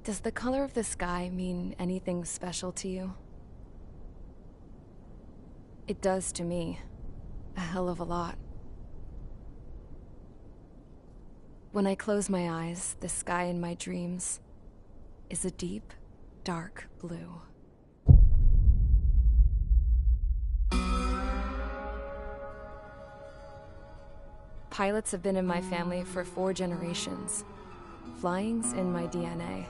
Does the color of the sky mean anything special to you? It does to me. A hell of a lot. When I close my eyes, the sky in my dreams is a deep, dark blue. Pilots have been in my family for 4 generations. Flying's in my DNA.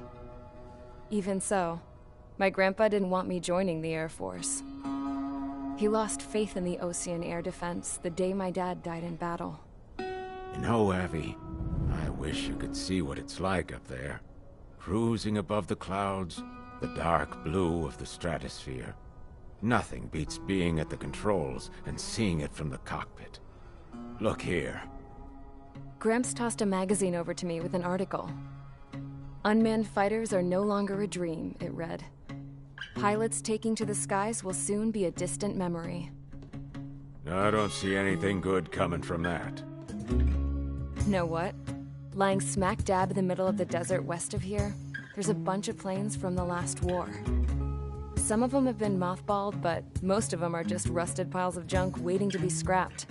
Even so, my grandpa didn't want me joining the Air Force. He lost faith in the Ocean Air Defense the day my dad died in battle. You know, Abby, I wish you could see what it's like up there. Cruising above the clouds, the dark blue of the stratosphere. Nothing beats being at the controls and seeing it from the cockpit. Look here. Gramps tossed a magazine over to me with an article. Unmanned fighters are no longer a dream, it read. Pilots taking to the skies will soon be a distant memory. I don't see anything good coming from that. Know what? Lying smack dab in the middle of the desert west of here, there's a bunch of planes from the last war. Some of them have been mothballed, but most of them are just rusted piles of junk waiting to be scrapped.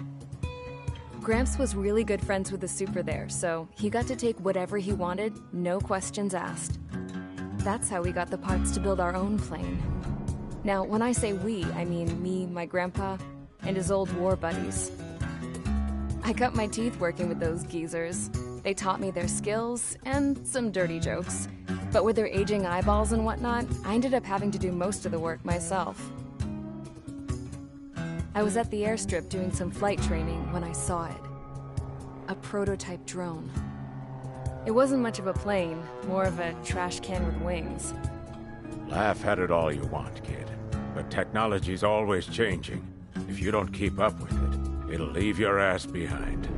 Gramps was really good friends with the super there, so he got to take whatever he wanted, no questions asked. That's how we got the parts to build our own plane. Now, when I say we, I mean me, my grandpa, and his old war buddies. I cut my teeth working with those geezers. They taught me their skills, and some dirty jokes. But with their aging eyeballs and whatnot, I ended up having to do most of the work myself. I was at the airstrip doing some flight training when I saw it. A prototype drone. It wasn't much of a plane, more of a trash can with wings. Laugh at it all you want, kid. But technology's always changing. If you don't keep up with it, it'll leave your ass behind.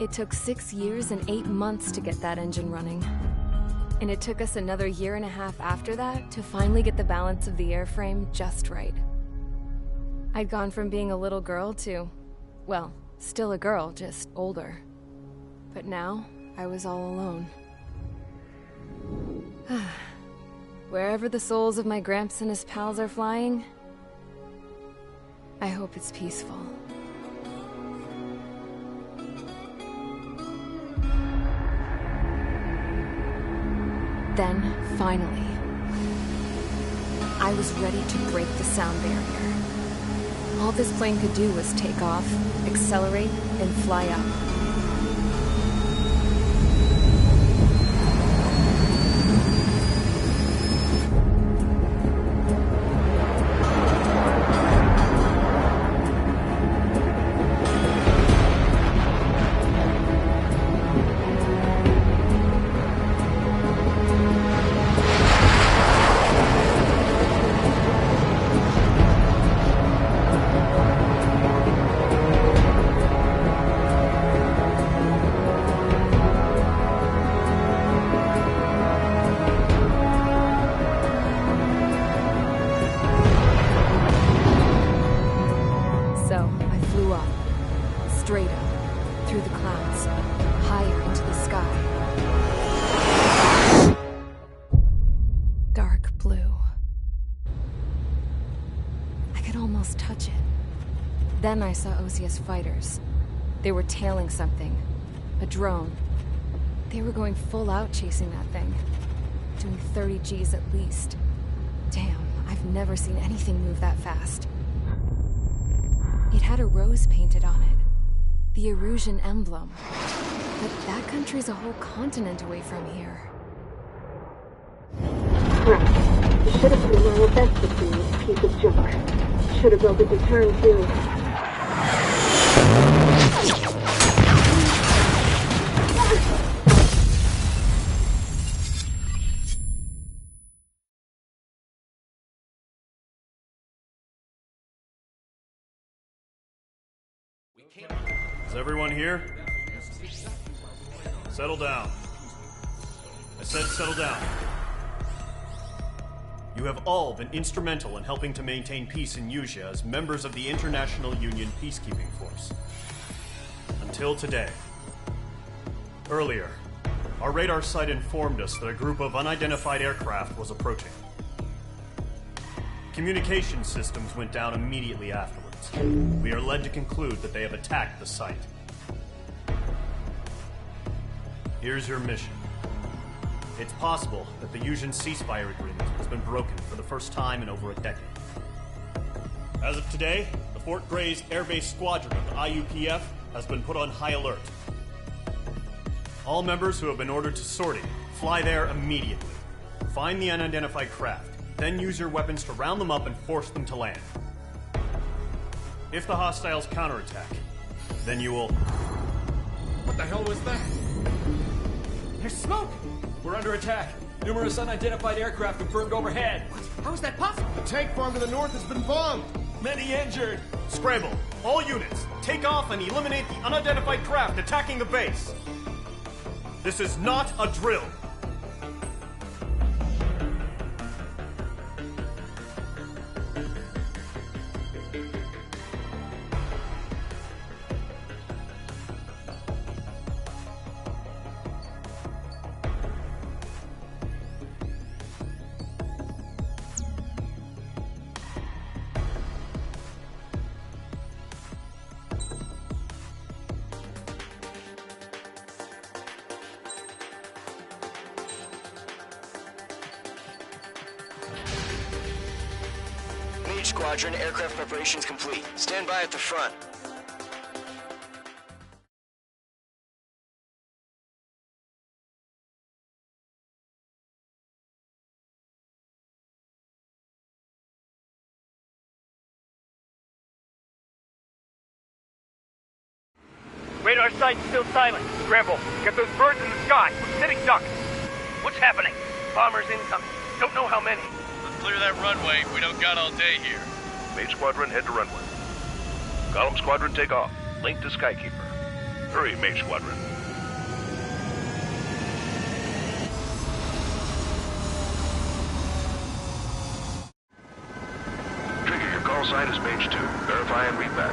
It took 6 years and 8 months to get that engine running. And it took us another 1.5 years after that to finally get the balance of the airframe just right. I'd gone from being a little girl to, well, still a girl, just older. But now, I was all alone. Wherever the souls of my Gramps and his pals are flying, I hope it's peaceful. Then, finally, I was ready to break the sound barrier. All this plane could do was take off, accelerate, and fly up. Then I saw Osia's fighters. They were tailing something. A drone. They were going full out chasing that thing. Doing 30 Gs at least. Damn, I've never seen anything move that fast. It had a rose painted on it. The Erusian emblem. But that country's a whole continent away from here. Right. You should have put in my best to see this piece of junk. Should have built it to turn too. Is everyone here? Settle down. I said settle down. You have all been instrumental in helping to maintain peace in Usea as members of the International Union Peacekeeping Force. Until today. Earlier, our radar site informed us that a group of unidentified aircraft was approaching. Communication systems went down immediately afterwards. We are led to conclude that they have attacked the site. Here's your mission. It's possible that the Usian ceasefire agreement has been broken for the first time in over a decade. As of today, the Fort Grays Air Base Squadron of the IUPF has been put on high alert. All members who have been ordered to sortie, fly there immediately. Find the unidentified craft, then use your weapons to round them up and force them to land. If the hostiles counterattack, then you will... What the hell was that? There's smoke! We're under attack. Numerous unidentified aircraft confirmed overhead. What? How is that possible? The tank farm to the north has been bombed. Many injured. Scramble! All units, take off and eliminate the unidentified craft attacking the base. This is not a drill. Squadron, aircraft preparations complete. Stand by at the front. Radar site's still silent. Scramble. Get those birds in the sky. We're sitting ducks. What's happening? Bombers incoming. Don't know how many. Let's clear that runway. We don't got all day here. Mage Squadron, head to runway. Column Squadron, take off. Link to Skykeeper. Hurry, Mage Squadron. Trigger, your call sign is Mage 2. Verify and read back.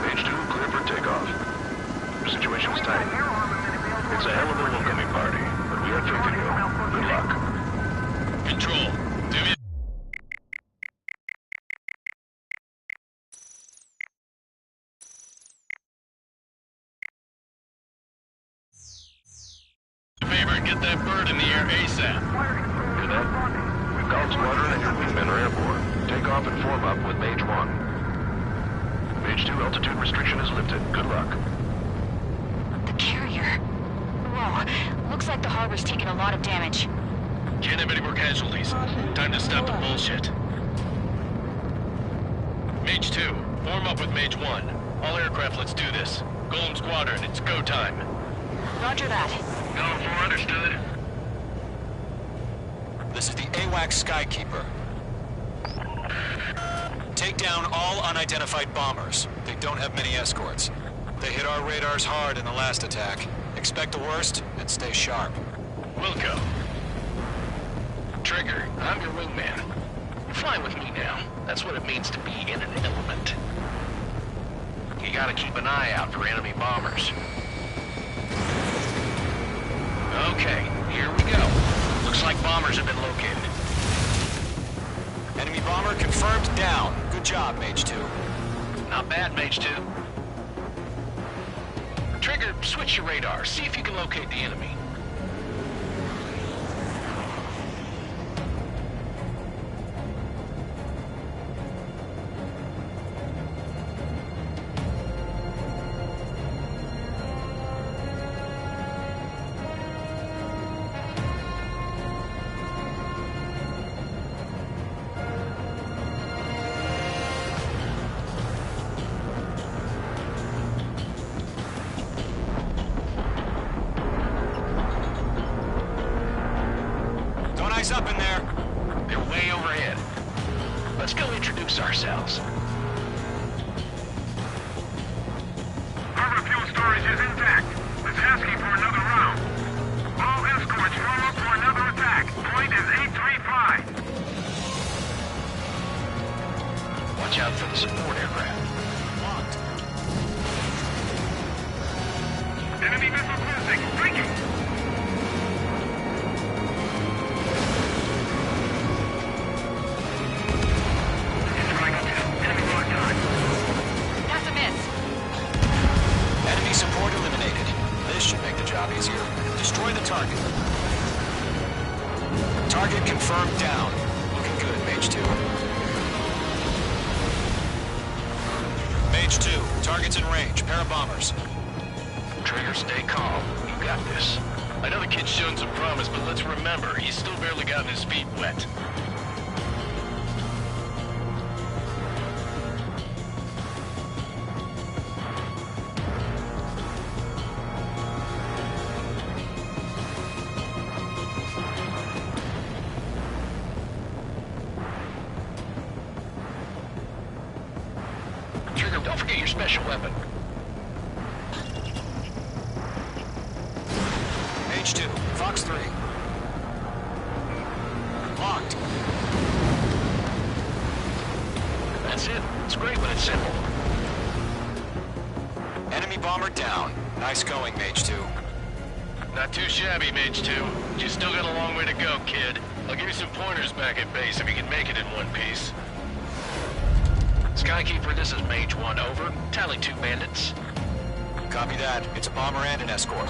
Mage 2, clear for takeoff. Your situation is tight. It's a hell of a welcoming party, but we are faith in you. Good luck. Control. Do me a favor and get that bird in the air ASAP. Hear that? Column Squadron and your wingmen are airborne. Take off and form up with Mage 1. Mage 2, altitude restriction is lifted. Good luck. The carrier. Whoa. Looks like the harbor's taken a lot of damage. Can't have any more casualties. Time to stop the bullshit. Mage 2, form up with Mage 1. All aircraft, let's do this. Golem Squadron, it's go time. Roger that. Column 4, understood. This is the AWACS Skykeeper. Take down all unidentified bombers. They don't have many escorts. They hit our radars hard in the last attack. Expect the worst and stay sharp. Wilco. Trigger, I'm your wingman. Fly with me now. That's what it means to be in an element. You gotta keep an eye out for enemy bombers. Okay, here we go. Looks like bombers have been located. Enemy bomber confirmed down. Good job, Mage 2. Not bad, Mage 2. Trigger, switch your radar. See if you can locate the enemy. Up in there. They're way overhead. Let's go introduce ourselves. Harbor fuel storage is intact. It's asking for another round. All escorts form up for another attack. Point is 835. Watch out for the support aircraft. Locked. Enemy missile cruising. Breaking. Support eliminated. This should make the job easier. Destroy the target. Target confirmed down. Looking good, Mage 2. Mage 2, target's in range. Pair of bombers. Trigger, stay calm. You got this. I know the kid's shown some promise, but let's remember, he's still barely gotten his feet wet. Don't forget your special weapon. Mage 2, Fox 3. Locked. That's it. It's great when it's simple. Enemy bomber down. Nice going, Mage 2. Not too shabby, Mage 2. You still got a long way to go, kid. I'll give you some pointers back at base if you can make it in one piece. Skykeeper, this is Mage 1, over. Tally 2 bandits. Copy that. It's a bomber and an escort.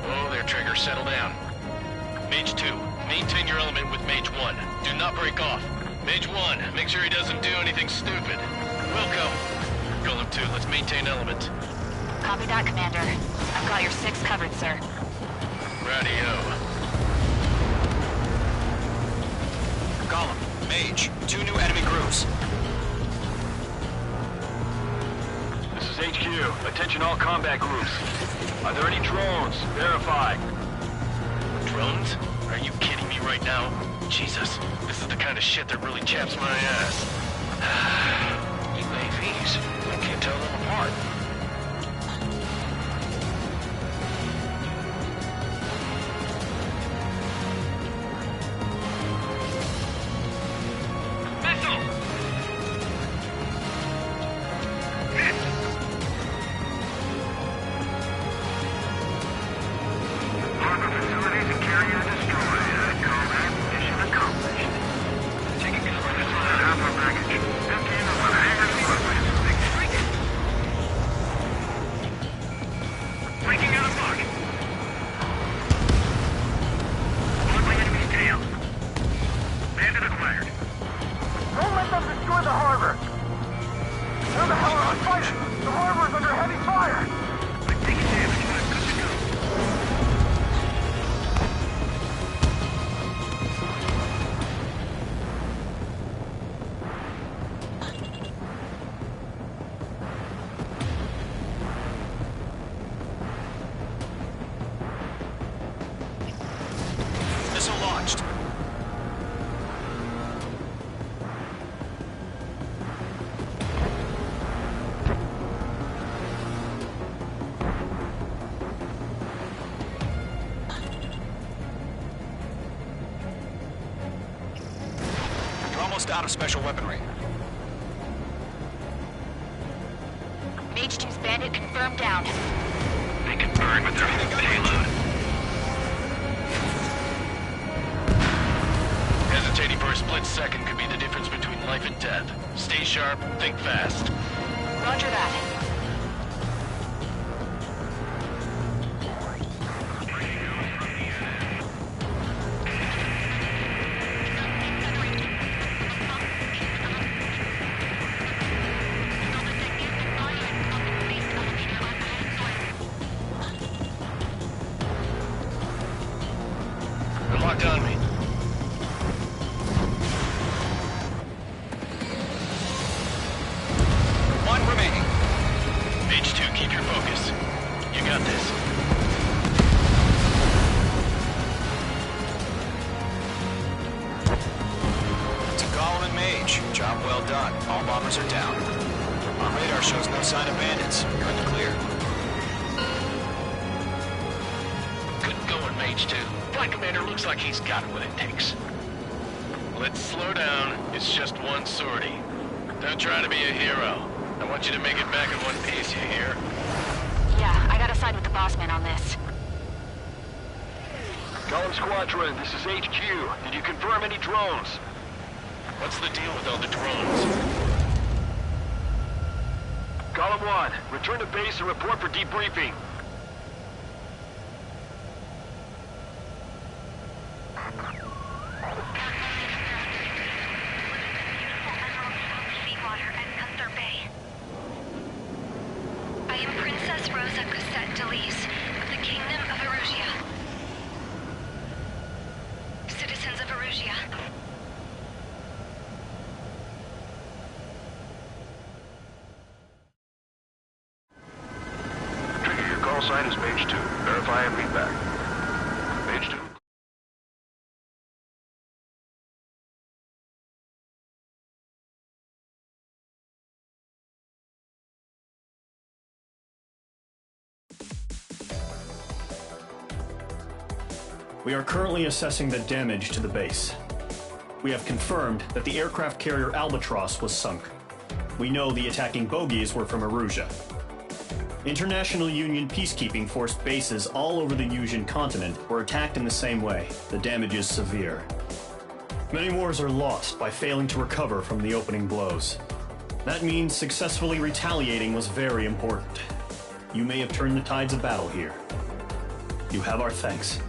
Oh, there, Trigger. Settle down. Mage 2, maintain your element with Mage 1. Do not break off. Mage 1, make sure he doesn't do anything stupid. Welcome. Golem 2, let's maintain element. Copy that, Commander. I've got your 6 covered, sir. Radio. Golem, Mage, 2 new enemy groups. This is HQ. Attention all combat groups. Are there any drones? Verify. Drones? Are you kidding me right now? Jesus, this is the kind of shit that really chaps my ass. UAVs. I can't tell them apart. Out of special weaponry. Mage 2's bandit confirmed down. They can burn with their payload. Hesitating for a split second could be the difference between life and death. Stay sharp, think fast. Roger that. They're locked on me. One remaining. Mage 2, keep your focus. You got this. To Golem and Mage, job well done. All bombers are down. Our radar shows no sign of bandits. You're in the clear. Good going, Mage 2. Flight Commander looks like he's got what it takes. Let's slow down. It's just one sortie. Don't try to be a hero. I want you to make it back in one piece, you hear? Yeah, I gotta side with the boss man on this. Column Squadron, this is HQ. Did you confirm any drones? What's the deal with all the drones? Column 1, return to base and report for debriefing. I am Princess Rosa Cosette Delise of the Kingdom of Erusia. Citizens of Erusia. Trigger, your call sign is Mage 2. Verify and read back. Mage 2. We are currently assessing the damage to the base. We have confirmed that the aircraft carrier Albatross was sunk. We know the attacking bogies were from Erusia. International Union peacekeeping force bases all over the Yusian continent were attacked in the same way. The damage is severe. Many wars are lost by failing to recover from the opening blows. That means successfully retaliating was very important. You may have turned the tides of battle here. You have our thanks.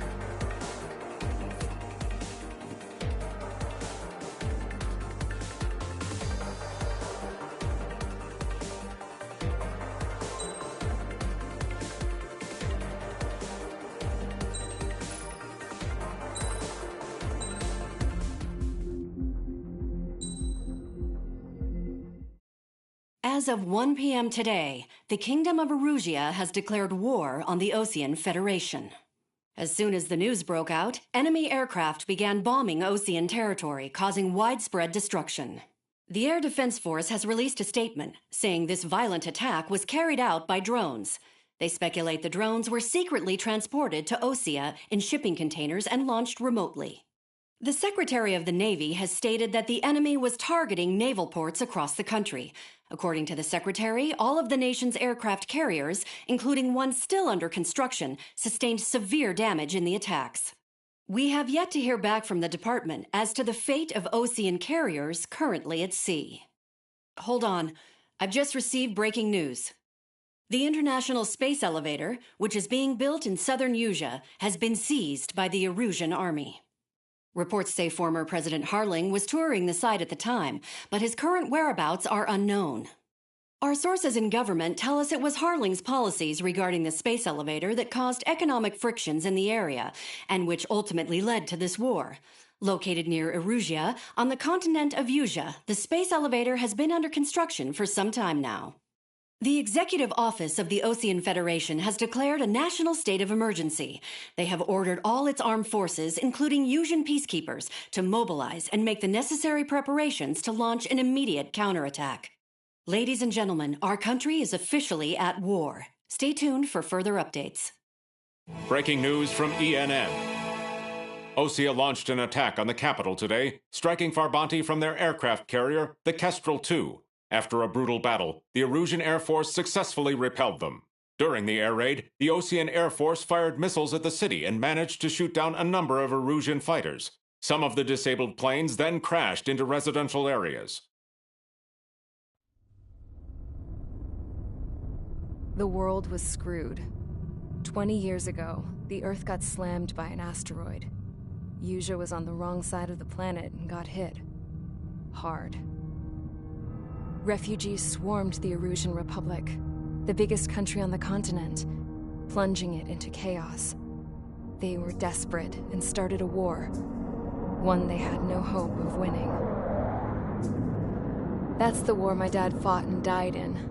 As of 1 p.m. today, the Kingdom of Erusia has declared war on the Osean Federation. As soon as the news broke out, enemy aircraft began bombing Osean territory, causing widespread destruction. The Air Defense Force has released a statement saying this violent attack was carried out by drones. They speculate the drones were secretly transported to Osea in shipping containers and launched remotely. The Secretary of the Navy has stated that the enemy was targeting naval ports across the country. According to the Secretary, all of the nation's aircraft carriers, including one still under construction, sustained severe damage in the attacks. We have yet to hear back from the department as to the fate of Osean carriers currently at sea. Hold on. I've just received breaking news. The International Space Elevator, which is being built in southern Yusia, has been seized by the Erusian army. Reports say former President Harling was touring the site at the time, but his current whereabouts are unknown. Our sources in government tell us it was Harling's policies regarding the space elevator that caused economic frictions in the area, and which ultimately led to this war. Located near Erusia, on the continent of Yusia, the space elevator has been under construction for some time now. The Executive Office of the Osean Federation has declared a national state of emergency. They have ordered all its armed forces, including Yusian peacekeepers, to mobilize and make the necessary preparations to launch an immediate counterattack. Ladies and gentlemen, our country is officially at war. Stay tuned for further updates. Breaking news from ENN. Osea launched an attack on the capital today, striking Farbanti from their aircraft carrier, the Kestrel II. After a brutal battle, the Erusian Air Force successfully repelled them. During the air raid, the Osean Air Force fired missiles at the city and managed to shoot down a number of Erusian fighters. Some of the disabled planes then crashed into residential areas. The world was screwed. 20 years ago, the Earth got slammed by an asteroid. Usha was on the wrong side of the planet and got hit. Hard. Refugees swarmed the Erusian Republic, the biggest country on the continent, plunging it into chaos. They were desperate and started a war, one they had no hope of winning. That's the war my dad fought and died in.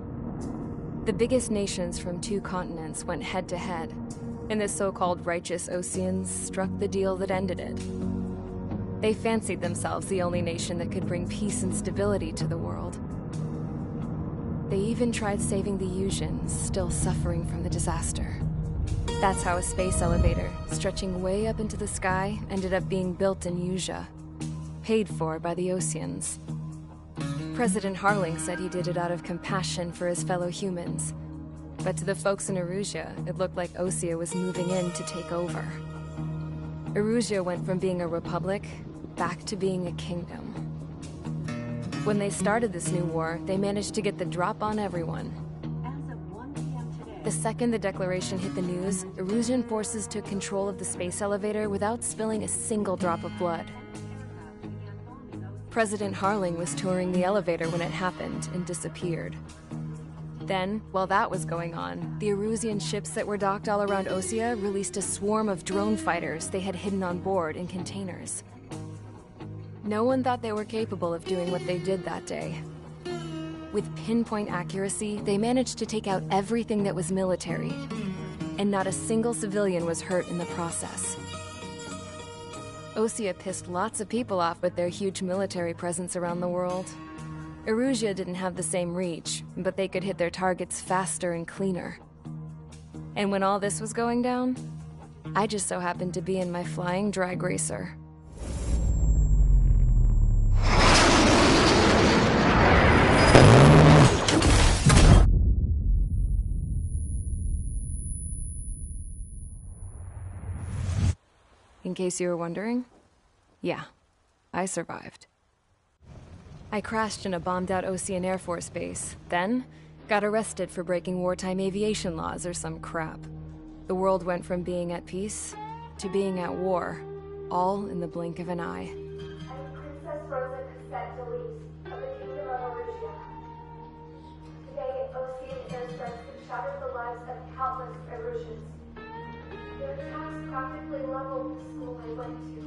The biggest nations from 2 continents went head-to-head, and the so-called righteous Oseans struck the deal that ended it. They fancied themselves the only nation that could bring peace and stability to the world. They even tried saving the Usians, still suffering from the disaster. That's how a space elevator, stretching way up into the sky, ended up being built in Usha, paid for by the Oseans. President Harling said he did it out of compassion for his fellow humans. But to the folks in Erusia, it looked like Osea was moving in to take over. Erusia went from being a republic back to being a kingdom. When they started this new war, they managed to get the drop on everyone. The second the declaration hit the news, Erusian forces took control of the space elevator without spilling a single drop of blood. President Harling was touring the elevator when it happened and disappeared. Then, while that was going on, the Erusian ships that were docked all around Osea released a swarm of drone fighters they had hidden on board in containers. No one thought they were capable of doing what they did that day. With pinpoint accuracy, they managed to take out everything that was military, and not a single civilian was hurt in the process. Osea pissed lots of people off with their huge military presence around the world. Erusia didn't have the same reach, but they could hit their targets faster and cleaner. And when all this was going down, I just so happened to be in my flying drag racer. In case you were wondering, yeah, I survived. I crashed in a bombed-out Osean Air Force base, then got arrested for breaking wartime aviation laws or some crap. The world went from being at peace to being at war, all in the blink of an eye. I'm Princess Rosa of the Kingdom of Erusia. Today, Osean airstrikes have shattered the lives of countless Erusians. Their attacks practically leveled the school I went to.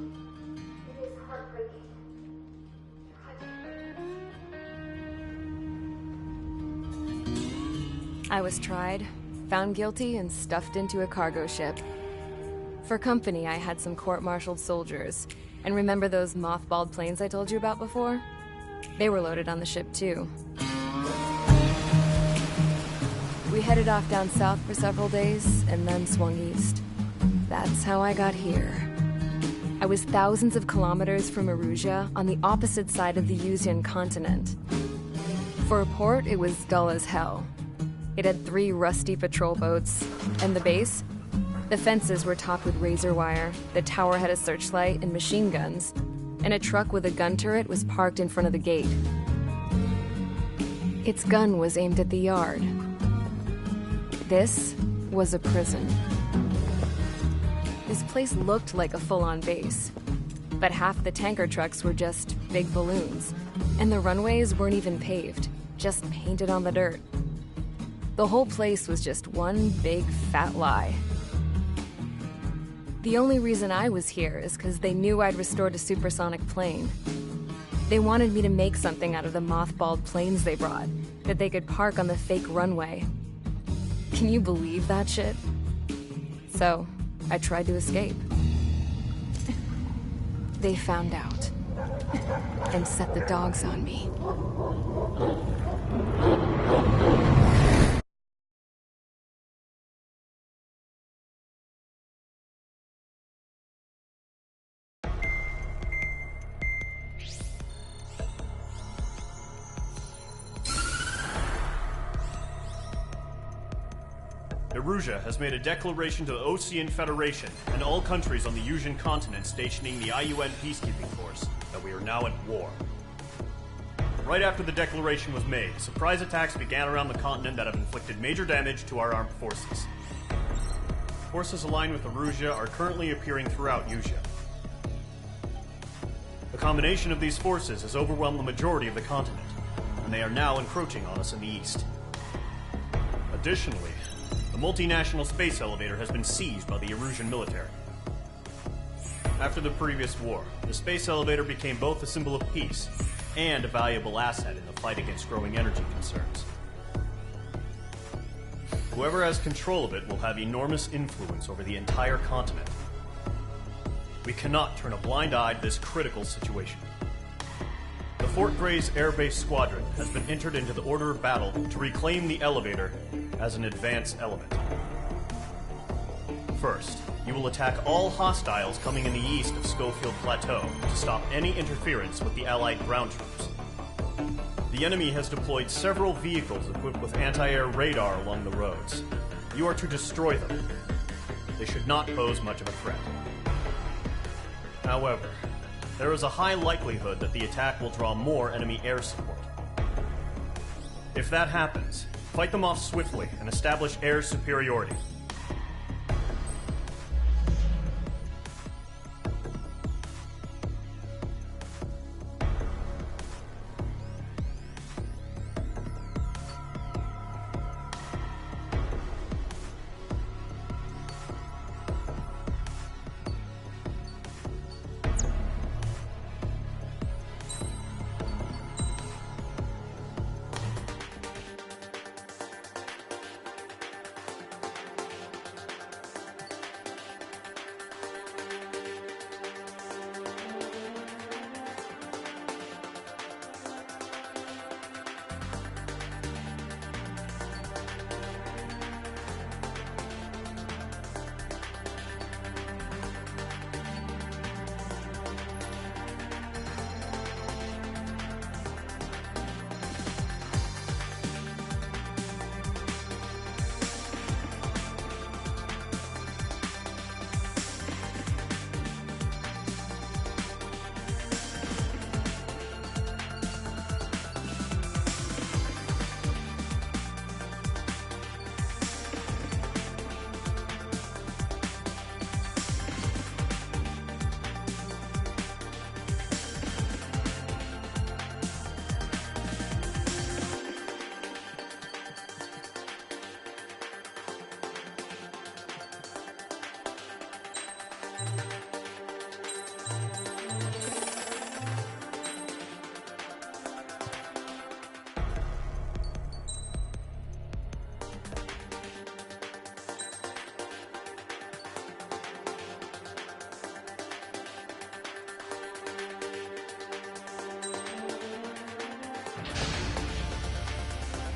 It is heartbreaking. I was tried, found guilty, and stuffed into a cargo ship. For company, I had some court-martialed soldiers. And remember those mothballed planes I told you about before? They were loaded on the ship, too. We headed off down south for several days, and then swung east. That's how I got here. I was thousands of kilometers from Erusia, on the opposite side of the Usian continent. For a port, it was dull as hell. It had 3 rusty patrol boats, and the base? The fences were topped with razor wire, the tower had a searchlight and machine guns, and a truck with a gun turret was parked in front of the gate. Its gun was aimed at the yard. This was a prison. This place looked like a full-on base, but half the tanker trucks were just big balloons, and the runways weren't even paved, just painted on the dirt. The whole place was just one big fat lie. The only reason I was here is because they knew I'd restored a supersonic plane. They wanted me to make something out of the mothballed planes they brought, that they could park on the fake runway. Can you believe that shit? So, I tried to escape. They found out, and set the dogs on me. Erusia has made a declaration to the Osean Federation and all countries on the Usian continent stationing the IUN peacekeeping force that we are now at war. Right after the declaration was made, surprise attacks began around the continent that have inflicted major damage to our armed forces. Forces aligned with Erusia are currently appearing throughout Usea. The combination of these forces has overwhelmed the majority of the continent, and they are now encroaching on us in the east. Additionally, the multinational space elevator has been seized by the Erusian military. After the previous war, the space elevator became both a symbol of peace and a valuable asset in the fight against growing energy concerns. Whoever has control of it will have enormous influence over the entire continent. We cannot turn a blind eye to this critical situation. The Fort Gray's Air Base Squadron has been entered into the order of battle to reclaim the elevator as an advance element. First, you will attack all hostiles coming in the east of Schofield Plateau to stop any interference with the Allied ground troops. The enemy has deployed several vehicles equipped with anti-air radar along the roads. You are to destroy them. They should not pose much of a threat. However, there is a high likelihood that the attack will draw more enemy air support. If that happens, fight them off swiftly and establish air superiority.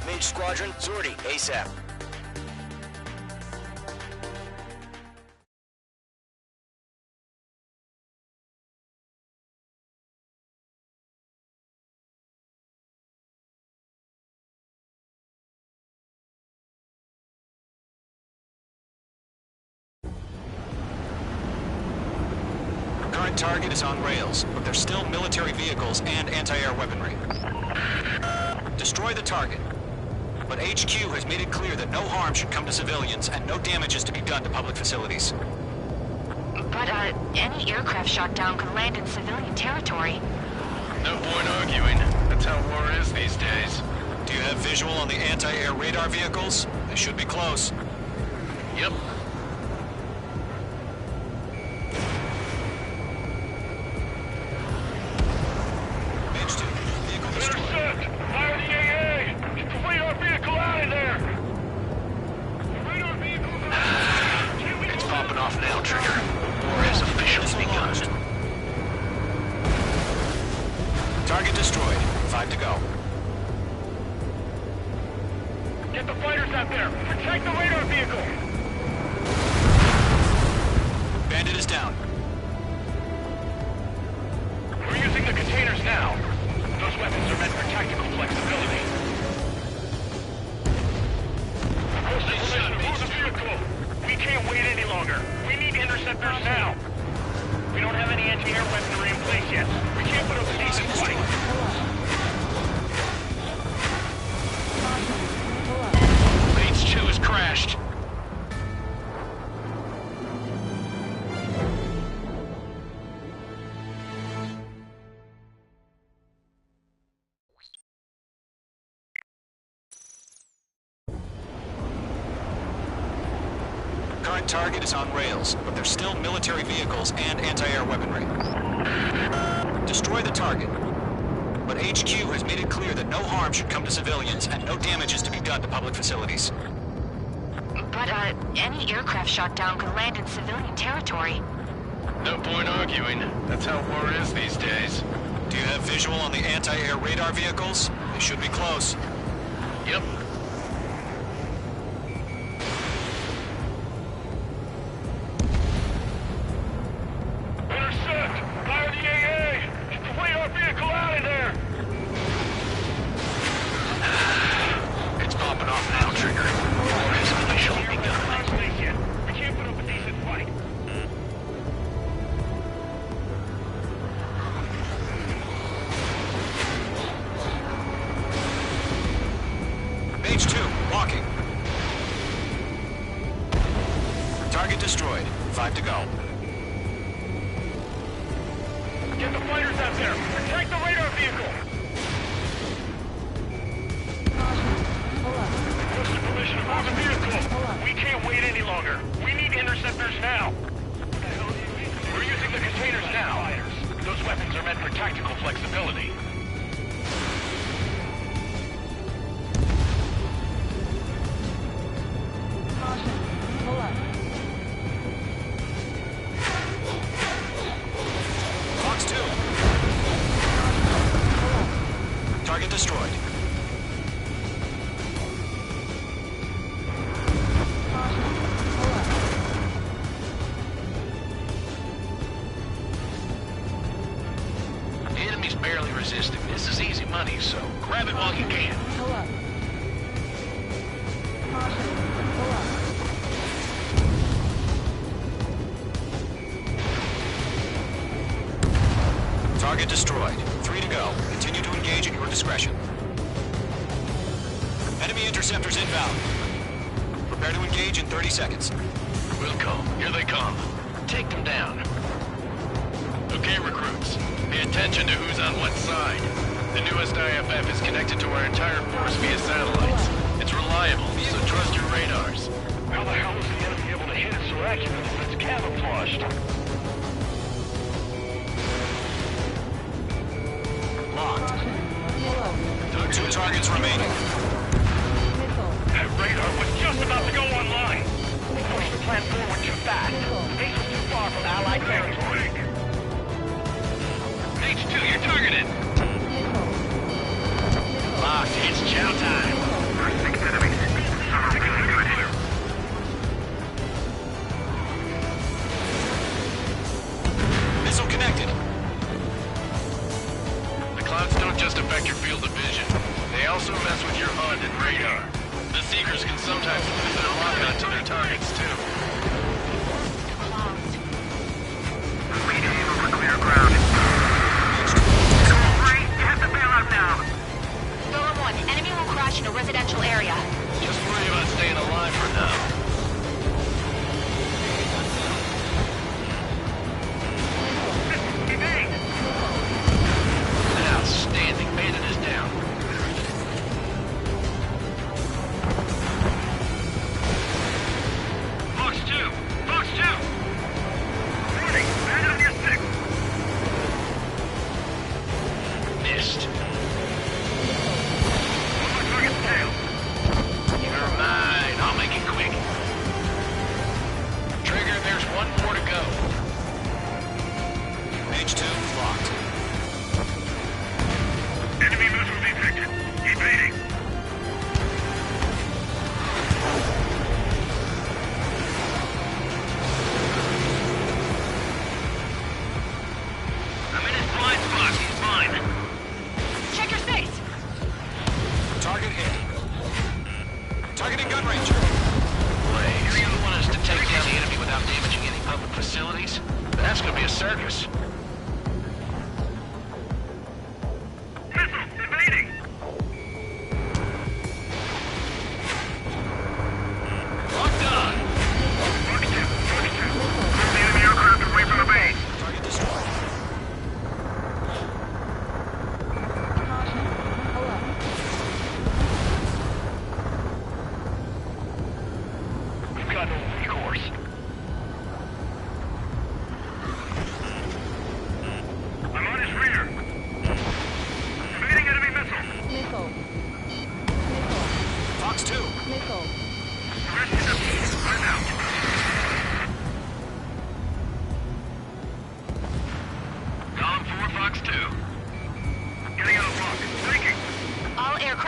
Mage Squadron, sortie, ASAP. Current target is on rails, but there's still military vehicles and anti-air weaponry. Destroy the target. But HQ has made it clear that no harm should come to civilians and no damage is to be done to public facilities. But, any aircraft shot down could land in civilian territory. No point arguing. That's how war is these days. Do you have visual on the anti-air radar vehicles? They should be close. Yep. Mage 2, vehicle destroyed. Intercept! Fire the AA! Get the radar vehicle out of there! It's popping off now, Trigger. War has officially begun. Target destroyed. 5 to go. Get the fighters out there! Protect the radar vehicle! Bandit is down. We're using the containers now. Those weapons are meant for tactical flexibility. Move the vehicle! We can't wait any longer. We need interceptors now. We don't have any anti-air weaponry in place yet. We can't put up an easy fight. Current target is on rails, but there's still military vehicles and anti-air weaponry. Destroy the target. But HQ has made it clear that no harm should come to civilians and no damage is to be done to public facilities. But, any aircraft shot down could land in civilian territory. No point arguing. That's how war is these days. Do you have visual on the anti-air radar vehicles? They should be close. Yep. Intercept! Fire the AA! Get the radar vehicle out of there! It's popping off now, Trigger. War has officially begun. We can't put up a decent fight. Mage 2, walking. Target destroyed. 5 to go. Get the fighters out there! Protect the radar vehicle! What's the permission to move the vehicle? We can't wait any longer. We need interceptors now. We're using the containers now. Those weapons are meant for tactical flexibility. Fox 2. Target destroyed. The enemy's barely resisting. This is easy money, so grab it while you can. Target destroyed. 3 to go. Continue to engage at your discretion. Enemy interceptors inbound. Prepare to engage in 30 seconds. Wilco, here they come. Take them down. Okay, recruits. Pay attention to who's on what side. The newest IFF is connected to our entire force via satellites. It's reliable, so trust your radars. How the hell is the enemy able to hit it so accurately when it's camouflaged? Locked. 2 targets remaining. That radar was just about to go online. We pushed the plan forward too fast. Base was too far from Allied territory. H2, you're targeted. Locked. It's chow time. Missile connected. The clouds don't just affect your field of vision. They also mess with your HUD and radar. The Seekers can sometimes lose their lockout to their targets, too. We need to aim over clear ground. Hit the bailout now. Golem 1, enemy will crash in a residential area. Just worry about staying alive for now. Outstanding. Bandit is down. Fox 2! Fox 2! Warning! Bandit on your 6!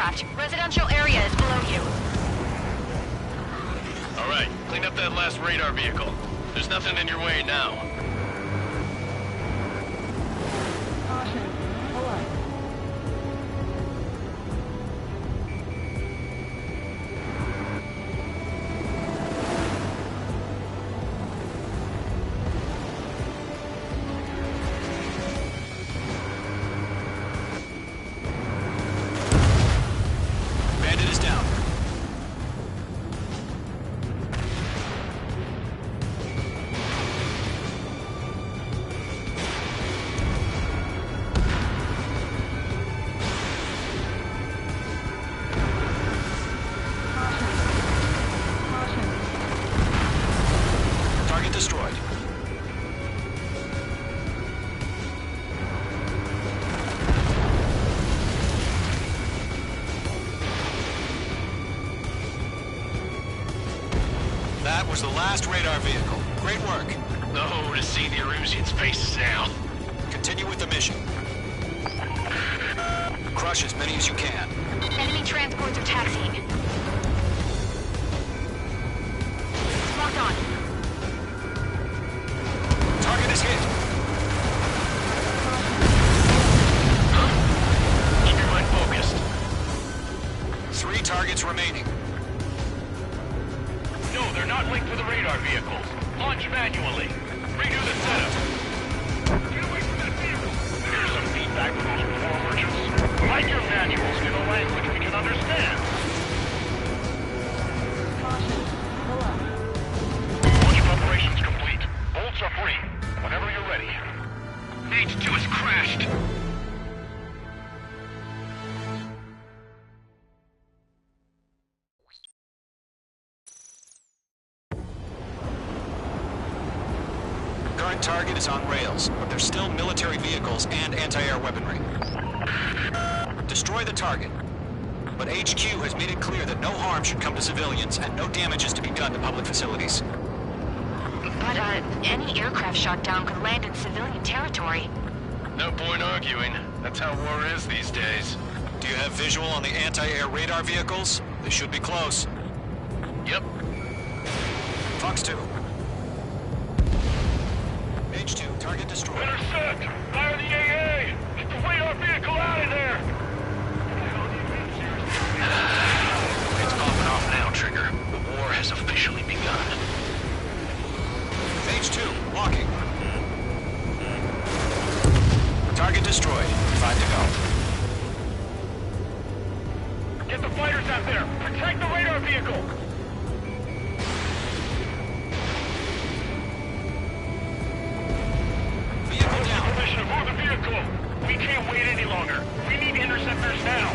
aircraft. Residential area is below you. Alright, clean up that last radar vehicle. There's nothing in your way now. Caution. Hello. Bandit is down. Target destroyed. That was the last radar vehicle. Great work. Oh, to see the Erusians' faces now. Continue with the mission. Crush as many as you can. Enemy transports are taxiing. Lock on. Target is hit. Keep your mind focused. 3 targets remaining. No, they're not linked to the radar vehicles. Launch manually. Redo the setup. Get away from that vehicle. Here's some feedback from those war merchants. Write your manuals in a language we can understand. Caution. Hello. Launch preparations complete. Bolts are free. Whenever you're ready. Mage 2 has crashed. Current target is on rails, but there's still military vehicles and anti-air weaponry. Destroy the target. But HQ has made it clear that no harm should come to civilians and no damage is to be done to public facilities. But, any aircraft shot down could land in civilian territory. No point arguing. That's how war is these days. Do you have visual on the anti-air radar vehicles? They should be close. Yep. Fox 2. Mage 2, target destroyed. Intercept! Fire the AA! Get the radar vehicle out of there! It's popping off now, Trigger. The war has officially begun. Mage 2, walking. Target destroyed. 5 to go. Get the fighters out there! Protect the radar vehicle! Vehicle down. Permission to move the vehicle! We can't wait any longer. We need interceptors now.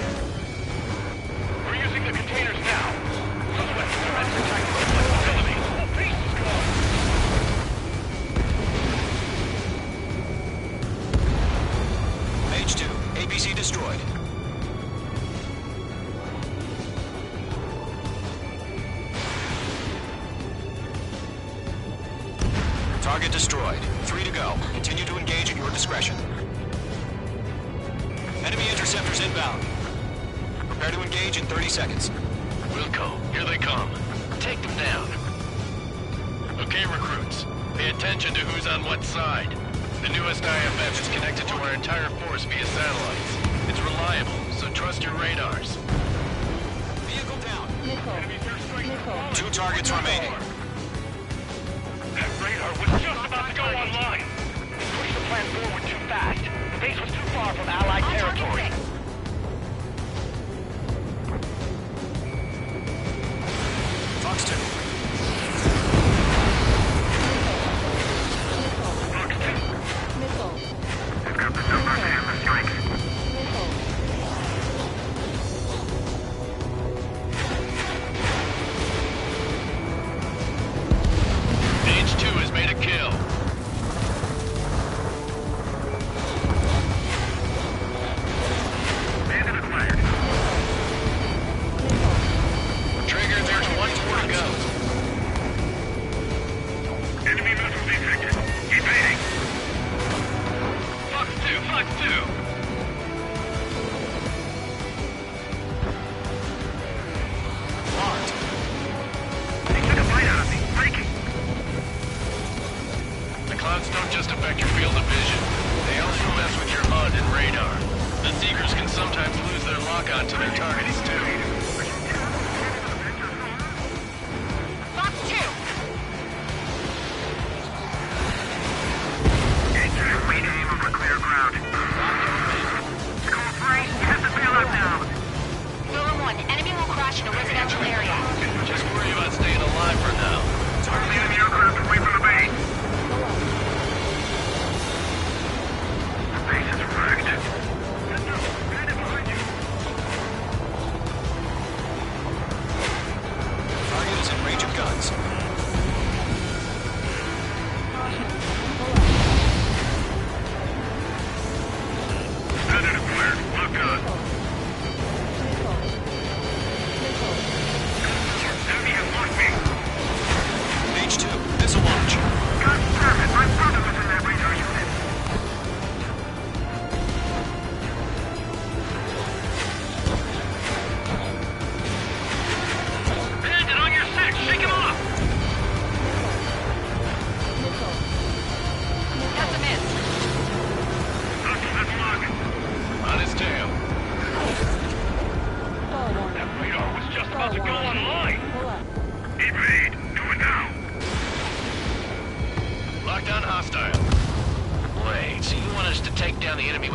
We're using the containers now. Those weapons are meant for tactical flexibility. The piece is gone. Mage 2, APC destroyed. Target destroyed. 3 to go. Continue to engage at your discretion. Enemy interceptors inbound. Prepare to engage in 30 seconds. Wilco, here they come. Take them down. Okay, recruits. Pay attention to who's on what side. The newest IFF is connected to our entire force via satellites. It's reliable, so trust your radars. Vehicle down. Nickel. 2 targets remaining. That radar was just about to go online. They pushed the plan forward too fast. The base was too far from Allied territory. Fox 2. Nickel. They've got the numbers and the strike. Nickel. Mage 2 has made a kill.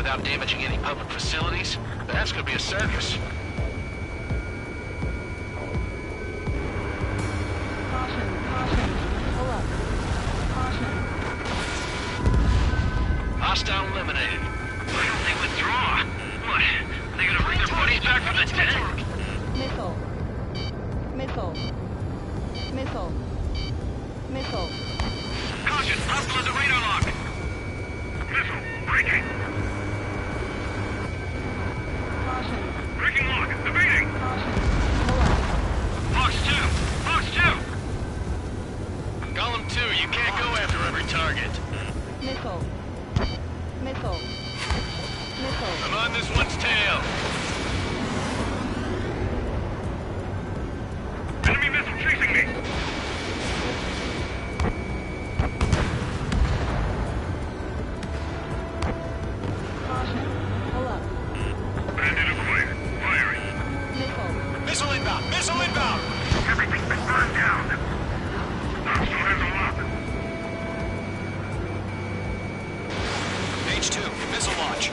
without damaging any public facilities, that's gonna be a circus. Hostile eliminated. Why don't they withdraw? What? Are they gonna bring their buddies back from the dead? Missile. Missile. Missile. Missile. Caution! Hostile at the radar lock! Missile! Breaking! Caution. Breaking lock! Evading! Caution. Pull up. Fox 2! Fox 2! Golem 2, you can't go after every target. Missile. Missile. Missile. I'm on this one's tail. Enemy missile chasing me! Caution. Pull up. Bandit acquired. Firing. Missile. Missile inbound! Missile inbound! Everything's been burned down! Hostile has a lock. Page 2, missile launch.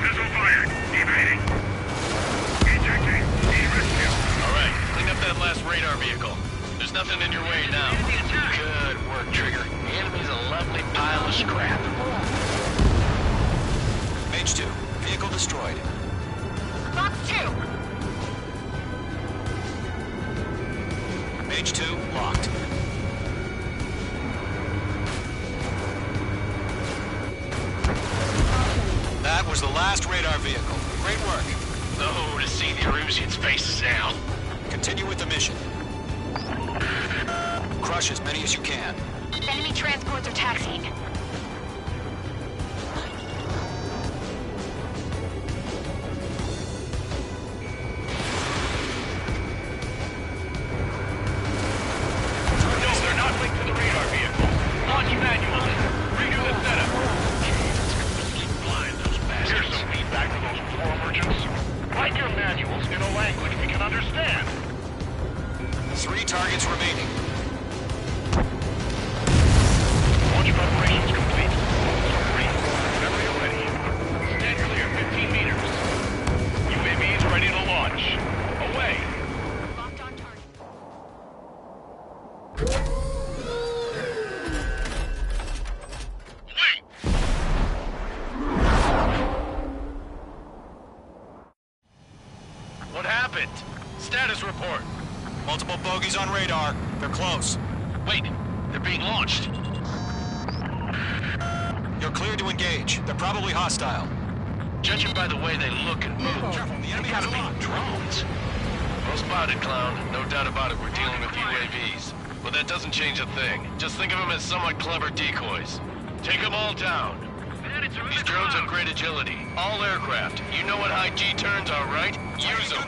Missile fired. Evading. Ejecting. E-rescue. Alright, clean up that last radar vehicle. There's nothing in your way now. Good work, Trigger. The enemy's a lovely pile of scrap. Page 2, vehicle destroyed. Fox 2! Page 2, locked. That was the last radar vehicle. Great work. Oh, to see the Erusians' faces now. Continue with the mission. Crush as many as you can. Enemy transports are taxiing. No, they're not linked to the radar vehicle. Launch manually. Redo the setup. Blind, those bastards. Here's some feedback to those war merchants. Write your manuals in a language we can understand. 3 targets remaining. Launch preparations complete. Three. Whenever you're ready. Stand clear 15 meters. UAVs ready to launch. Away. Locked on target. Wait! What happened? Status report. Multiple bogies on radar. They're close. Wait, they're being launched. You're cleared to engage. They're probably hostile. Judging by the way they look and move, Careful, the they enemy gotta has be locked. drones. Well spotted, clown. No doubt about it, we're dealing with UAVs. But that doesn't change a thing. Just think of them as somewhat clever decoys. Take them all down. These drones have great agility. All aircraft. You know what high G turns are, right? Use them.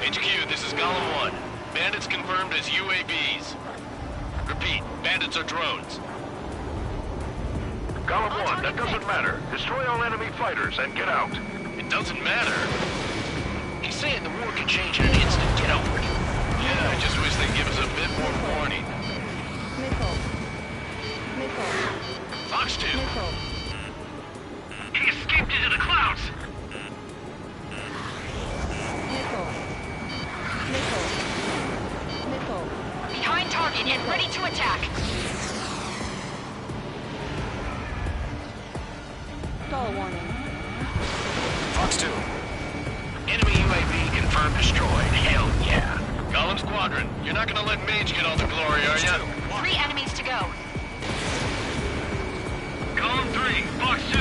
HQ, this is Golem 1. Bandits confirmed as UAVs. Repeat, bandits are drones. Golem 1, that doesn't matter. Destroy all enemy fighters and get out. It doesn't matter. He's saying the war could change in an instant. Get over it. Yeah, I just wish they'd give us a bit more warning. Missile. Missile. Fox 2. Missile. He escaped into the clouds! Missile. Missile. Missile. Behind target and ready to attack. Stall warning. Fox 2. Enemy UAV confirmed destroyed. Hell yeah. Golem Squadron, you're not gonna let Mage get all the glory, are ya? 3 enemies to go. Column 3, Fox 2.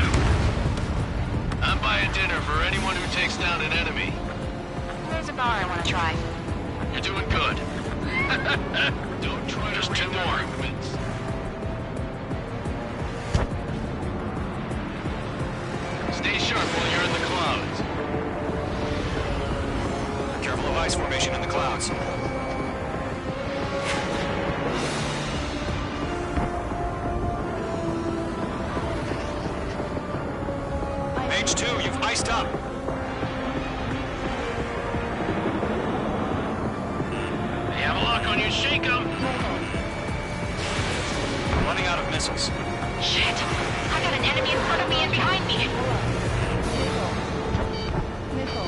I'm buying dinner for anyone who takes down an enemy. There's a bar I want to try. You're doing good. Don't try Just to 2 read the more. movements. Stay sharp while you're in the clouds. Careful of ice formation in the clouds. Page 2, you've iced up. They have a lock on you, shake 'em. missiles. Shit! I got an enemy in front of me and behind me! Missile.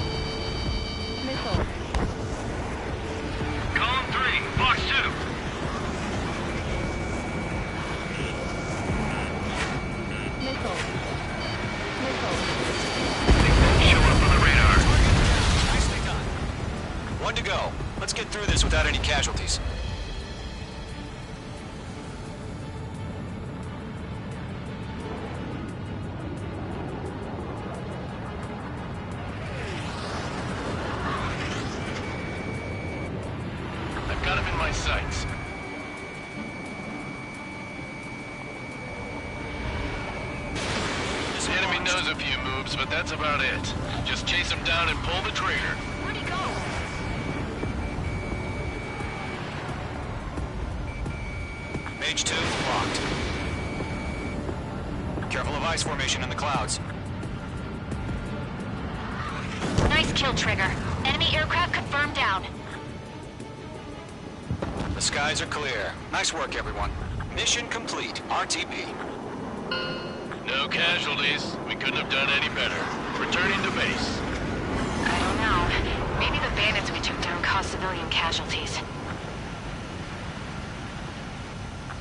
Missile. Column 3, Box 2. Missile. Missile. Show up on the radar. Nicely done. One to go. Let's get through this without any casualties. I've got him in my sights. This enemy knows a few moves, but that's about it. Just chase him down and pull the trigger. Where'd he go? Mage 2, locked. Careful of ice formation in the clouds. Nice kill, Trigger. Enemy aircraft confirmed down. The skies are clear. Nice work, everyone. Mission complete. RTB. No casualties. We couldn't have done any better. Returning to base. I don't know. Maybe the bandits we took down caused civilian casualties.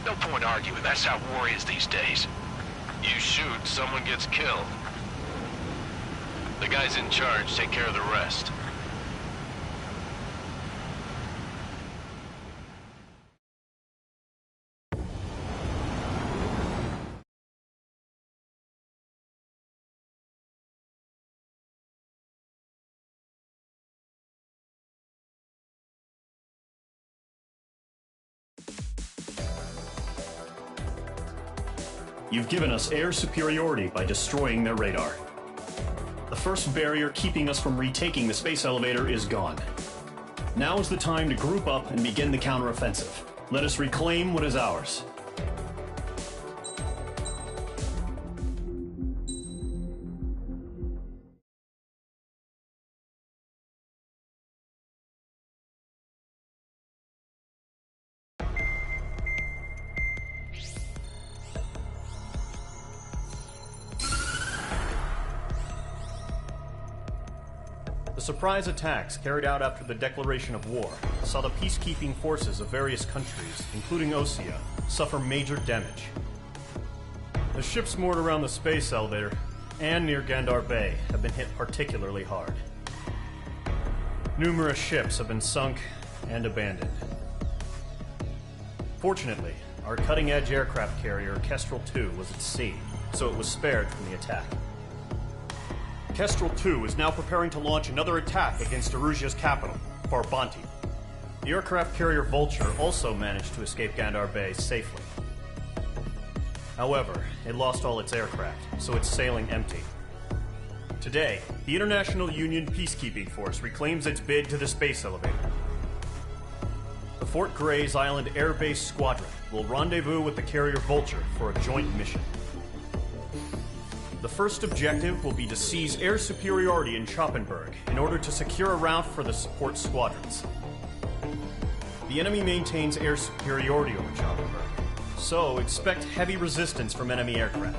No point arguing. That's how war is these days. You shoot, someone gets killed. The guys in charge take care of the rest. You've given us air superiority by destroying their radar. The first barrier keeping us from retaking the space elevator is gone. Now is the time to group up and begin the counteroffensive. Let us reclaim what is ours. The surprise attacks carried out after the declaration of war saw the peacekeeping forces of various countries, including Osea, suffer major damage. The ships moored around the space elevator and near Gandar Bay have been hit particularly hard. Numerous ships have been sunk and abandoned. Fortunately, our cutting-edge aircraft carrier Kestrel 2 was at sea, so it was spared from the attack. Kestrel 2 is now preparing to launch another attack against Erusia's capital, Farbanti. The aircraft carrier Vulture also managed to escape Gandar Bay safely. However, it lost all its aircraft, so it's sailing empty. Today, the International Union Peacekeeping Force reclaims its bid to the space elevator. The Fort Grays Island Air Base Squadron will rendezvous with the carrier Vulture for a joint mission. The first objective will be to seize air superiority in Schoppenberg in order to secure a route for the support squadrons. The enemy maintains air superiority over Schoppenberg, so expect heavy resistance from enemy aircraft.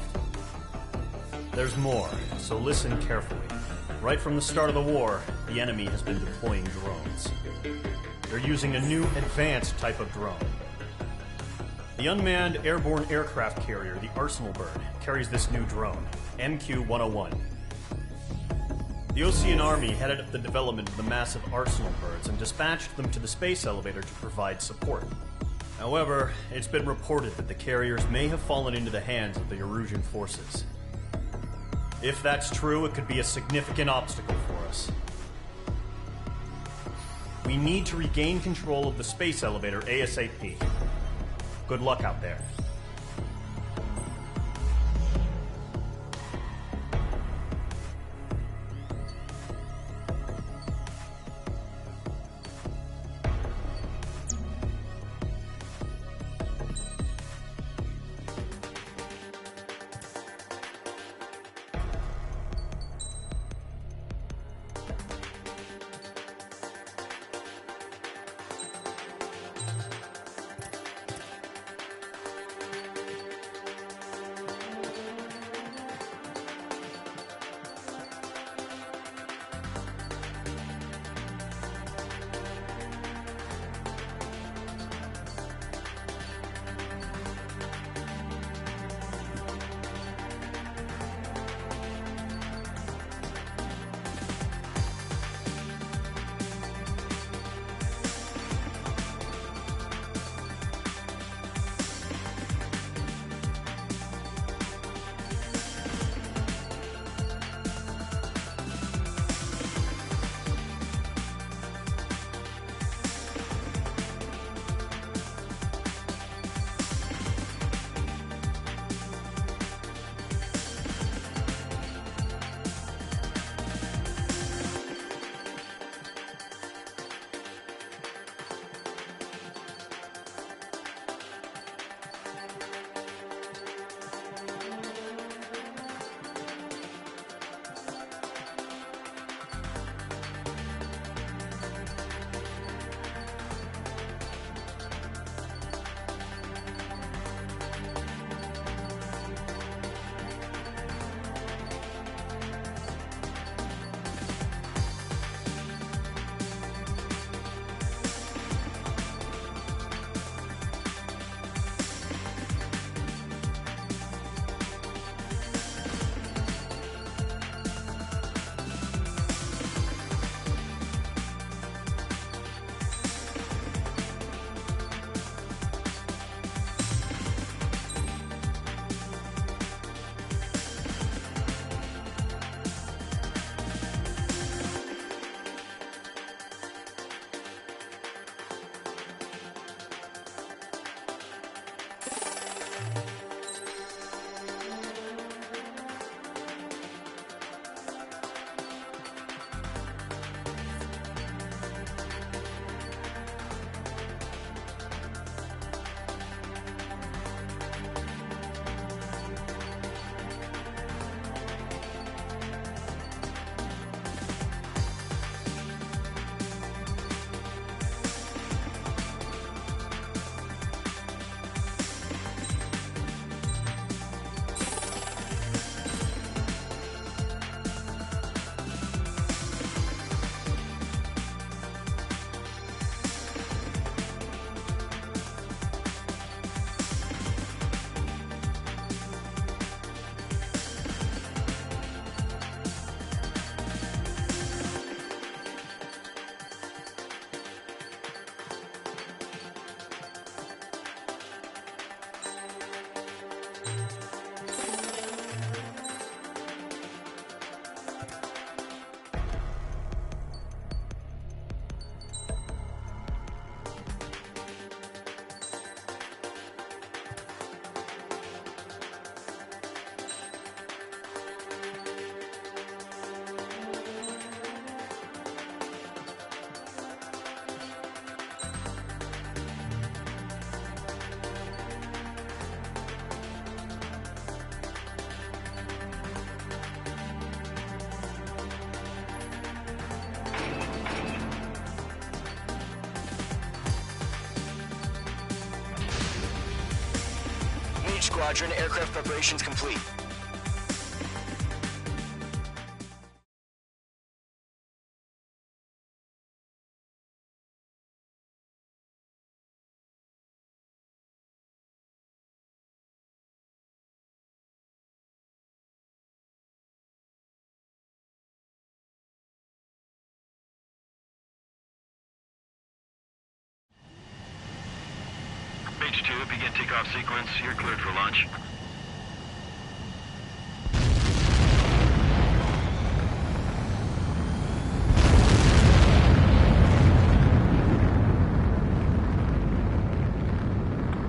There's more, so listen carefully. Right from the start of the war, the enemy has been deploying drones. They're using a new advanced type of drone. The unmanned airborne aircraft carrier, the Arsenal Bird, carries this new drone, MQ-101. The Osean Army headed up the development of the massive Arsenal Birds and dispatched them to the space elevator to provide support. However, it's been reported that the carriers may have fallen into the hands of the Erusian forces. If that's true, it could be a significant obstacle for us. We need to regain control of the space elevator ASAP. Good luck out there. Mage Squadron, aircraft preparations complete. Mage 2, begin takeoff sequence. You're cleared for launch.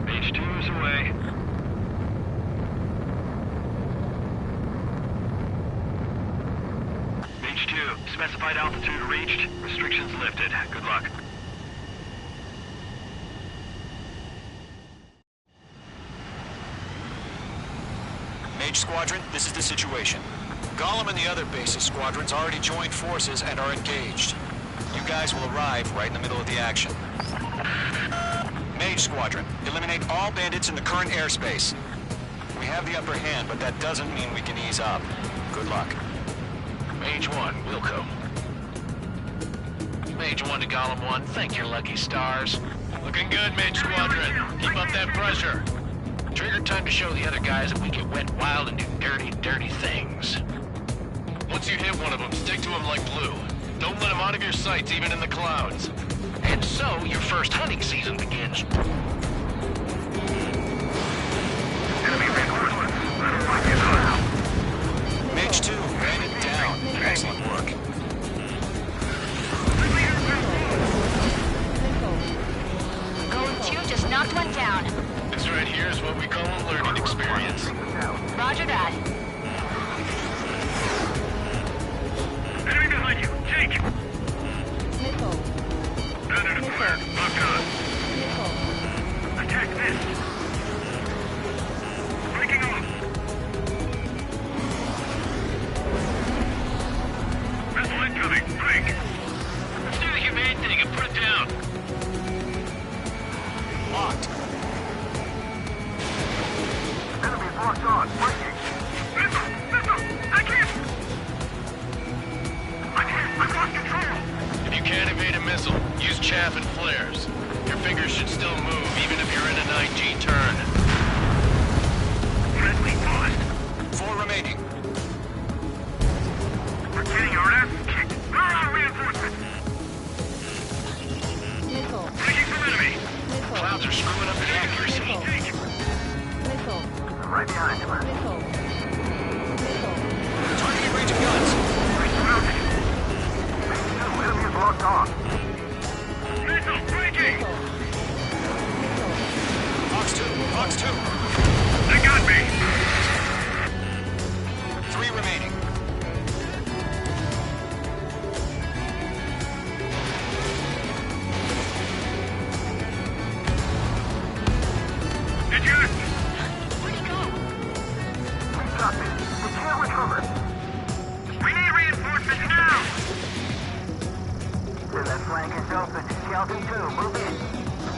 Mage 2 is away. Mage 2, specified altitude reached. Restrictions lifted. Good luck. Mage Squadron, this is the situation. Gollum and the other bases squadrons already joined forces and are engaged. You guys will arrive right in the middle of the action. Mage Squadron, eliminate all bandits in the current airspace. We have the upper hand, but that doesn't mean we can ease up. Good luck. Mage 1, Wilco. Mage 1 to Gollum 1, thank your lucky stars. Looking good, Mage Squadron. Keep up that pressure. Trigger, time to show the other guys that we can wet wild and do dirty, dirty things. Once you hit one of them, stick to them like glue. Don't let them out of your sights, even in the clouds. And so, your first hunting season begins. Enemy reinforcements. Let them lock in on. Mage 2, ran it down. Excellent work. Gollum 2 just knocked one down. This right here is what we call a learning experience. Roger that. Enemy behind you. Take. Missile. Under the fire. Lock on. Missile. Attack this. Breaking off. Missile incoming. Break. Let's do the humane thing and put it down. Locked. Enemy's locked on. Breaking. Missile. I can't. I've lost control. If you can't evade a missile, use chaff and flares. Your fingers should still move, even if you're in an IG turn. Friendly paused. 4 remaining. We're getting our ass kicked. Throw out reinforcements. Missile. Taking some enemy. Missile. Clouds are screwing up the accuracy. Take. Missile. Right behind you. Missile. Missile. Targeting range of guns. Enemy is locked on. Missile breaking. Missile. Fox 2, Fox 2. They got me. 3 remaining. Did you? Where'd he go? We got me. We can't recover. We need reinforcements now. That flank is open. Skelton 2, move in.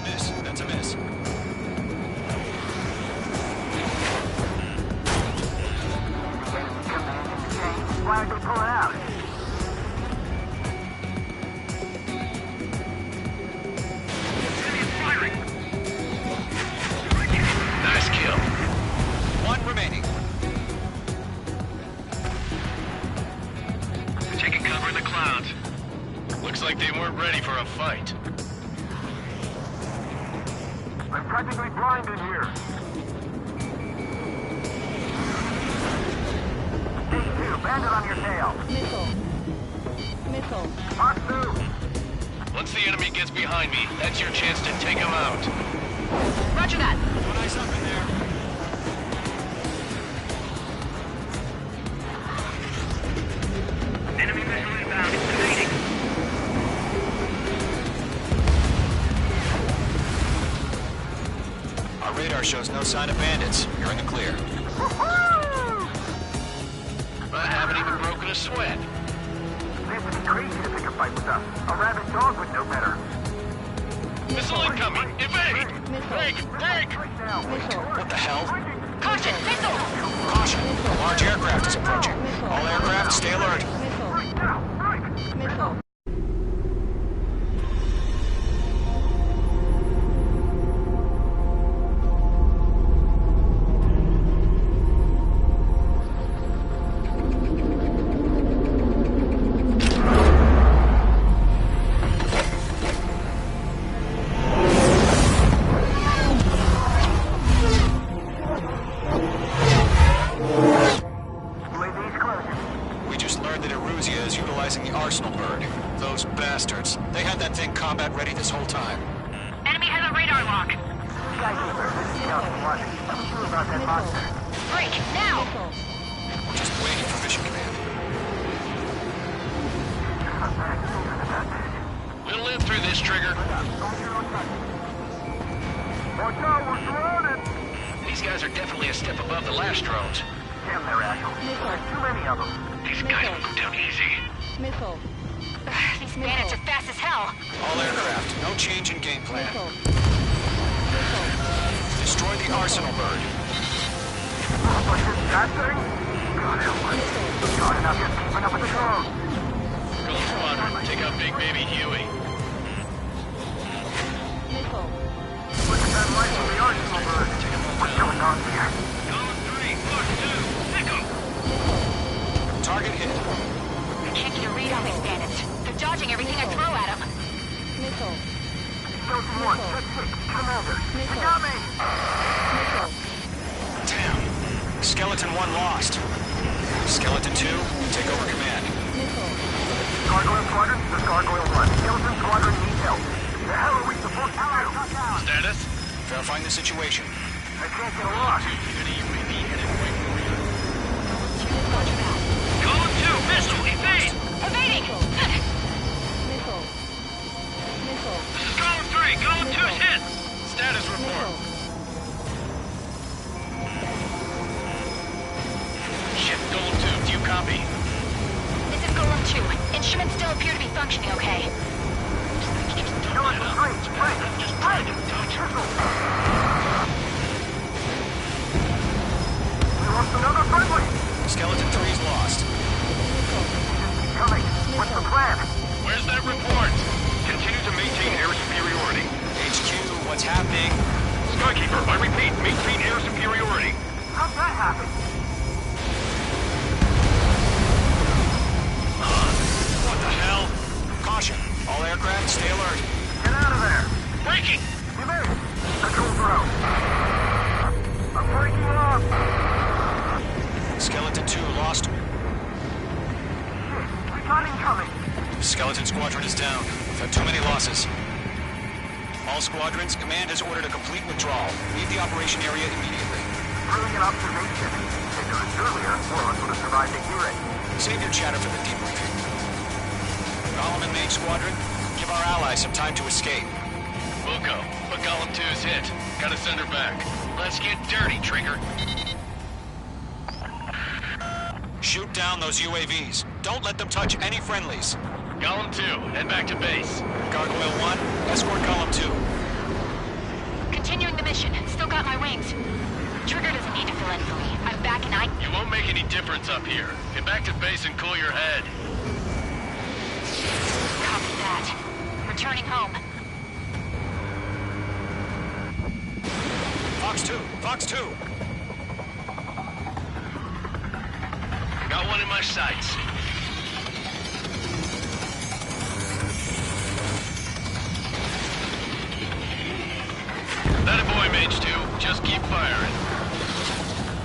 Miss. That's a miss. Command exchange. Why are they pulling out? Enemy is firing. Nice kill. 1 remaining. Taking cover in the clouds. Looks like they weren't ready for a fight. I'm practically blind in here. Mage 2, bandit on your tail. Missile. Missile. Fox 2. Once the enemy gets behind me, that's your chance to take them out. Roger that. One eyes up in there. Enemy missile inbound. It's evading. Our radar shows no sign of bandits. You're in the clear. I haven't even broken a sweat. This would be crazy to pick a fight with us. A rabid dog would know better. Missile incoming! Evade! Missile. Break! Break! Missile. What the hell? Caution, missile! Caution, a large aircraft is approaching. All aircraft, stay alert. Missile. We just learned that Eruzia is utilizing the Arsenal bird. Those bastards. They had that thing combat ready this whole time. Enemy has a radar lock. Break, now! We're just waiting for mission command. We'll live through this, Trigger. Watch out, we're surrounded! These guys are definitely a step above the last drones. Damn, they're agile. There's too many of them. These guys will go down easy. Missile. These bandits are fast as hell. All aircraft, no change in game plan. Missile. Destroy the Arsenal bird. But that thing? God help us. God enough just keeping up with the drones. Gold Squadron, take out Big Baby Huey. Missile. Look at that light from the Arsenal bird. What's going on here? Column 3, Mark 2, pick 'em! Target hit. I can't get a read on these bandits. They're dodging everything I throw at them. Missile. Skeleton 1, check 6, Commander. You got me! Missile. Damn. Skeleton 1 lost. Skeleton 2, take over command. Missile. Gargoyle Squadron, this is Gargoyle 1. Skeleton Squadron needs help. The hell are we supposed to do? Status? Verifying the situation. I can't get a lock. Column 2, missile, evade! Evading! Missile. Missile. This is Column 3, Column 2's hit! Status report. Shit, Golem 2, do you copy? This is Golem 2. Instruments still appear to be functioning okay. Skeleton 3, Frank, Frank! Missile! We lost another friendly! Skeleton 3's lost. Keep coming. What's the plan? Where's that report? Continue to maintain air superiority. HQ, what's happening? Skykeeper, I repeat, maintain air superiority. How'd that happen? What the hell? Caution. All aircraft, stay alert. Get out of there! Breaking! You made it! Controls are out. I'm breaking off! Skeleton 2 lost. Shit, we got incoming! Skeleton Squadron is down. We've had too many losses. All squadrons, command has ordered a complete withdrawal. Leave the operation area immediately. Brilliant observation. If it was earlier, more of us would have survived to hear it. Save your chatter for the debriefing. Golem and Main Squadron, give our allies some time to escape. We'll go, but Golem 2's hit. Gotta send her back. Let's get dirty, Trigger. Shoot down those UAVs. Don't let them touch any friendlies. Golem 2, head back to base. Gargoyle 1, escort Golem 2. Continuing the mission. Still got my wings. Trigger doesn't need to fill in for me. I'm back and You won't make any difference up here. Get back to base and cool your head. Copy that. Returning home. Fox 2, Fox 2. Got one in my sights. That a boy, Mage 2. Just keep firing.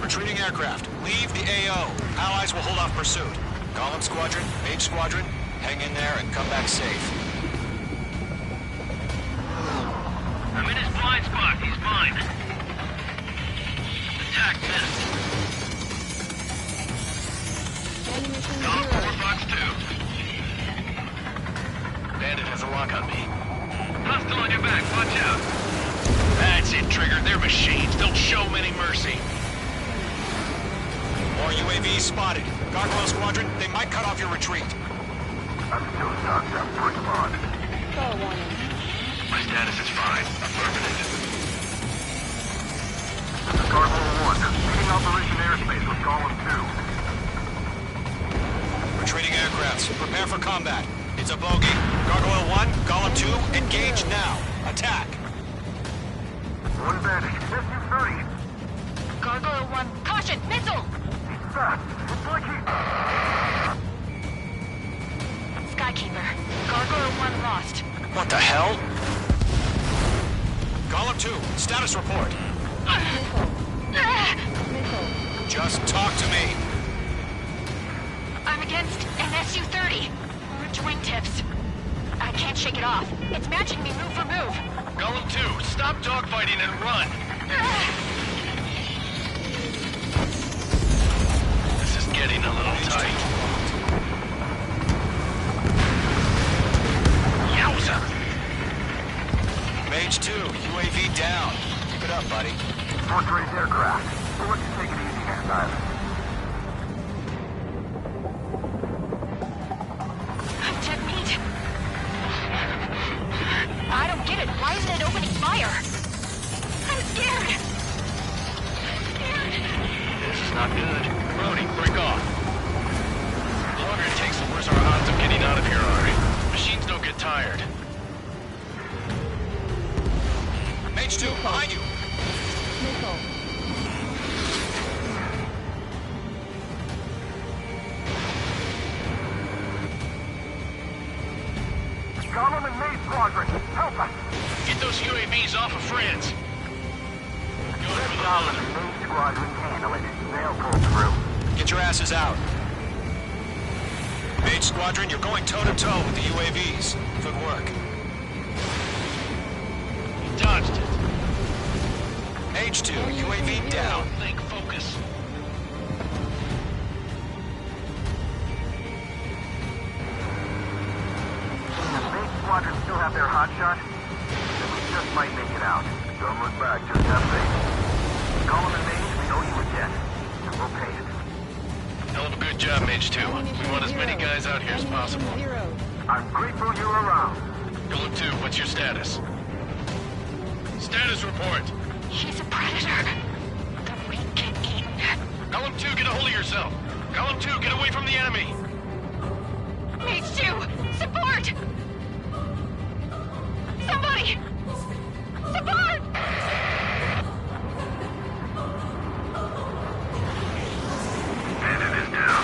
Retreating aircraft. Leave the AO. Allies will hold off pursuit. Golem Squadron, Mage Squadron, hang in there and come back safe. I'm in his blind spot. He's mine. Attack missed. Column 4, Fox 2. Bandit has a lock on me. Hostile on your back. Watch out. That's it, Trigger. They're machines. Don't show them any mercy. More UAVs spotted. Gargoyle Squadron, they might cut off your retreat. I'm still knocked up. Put them on. Call warning. My status is fine. Affirmative. This is Gargoyle 1. Operation Airspace with Column 2. Retreating aircrafts. Prepare for combat. It's a bogey. Gargoyle 1, Column 2, engage now. Attack. One advantage. SU-30. Gargoyle 1, caution, missile! He's fast. It's like he... Skykeeper, Gargoyle 1 lost. What the hell? Column 2, status report. Just talk to me. I'm against an SU-30. Orange wingtips. I can't shake it off. It's matching me move for move. Golem 2, stop dogfighting and run! This is getting a little tight. Yowza! Mage 2, UAV down. Keep it up, buddy. Fourth-rated aircraft. We'll let you take it easy next time. I'm dead meat. I don't get it. Why isn't it opening fire? I'm scared. This is not good. Brody, break off. The longer it takes, the worse our odds of getting out of here are. Machines don't get tired. Mage 2, behind you. Missile. Column and Maze Squadron, help us! Get those UAVs off of France. Column and Maze Squadron handle it. They'll pull through. Get your asses out. Mage Squadron, you're going toe-to-toe with the UAVs. Good work. You dodged it. Mage 2, UAV down. Think, focus. The Maze Squadron still have their hotshot? Then we just might make it out. Don't look back, just have faith. Column and Maze, we owe you a debt. And we'll pay it. Hell of a good job, Mage 2. We want as many guys out here as possible. I'm grateful you're around. Golem 2, what's your status? Status report. He's a predator. The weak get eaten. Golem 2, get a hold of yourself. Golem 2, get away from the enemy. Mage 2, support! Somebody! Support! Bandit is down.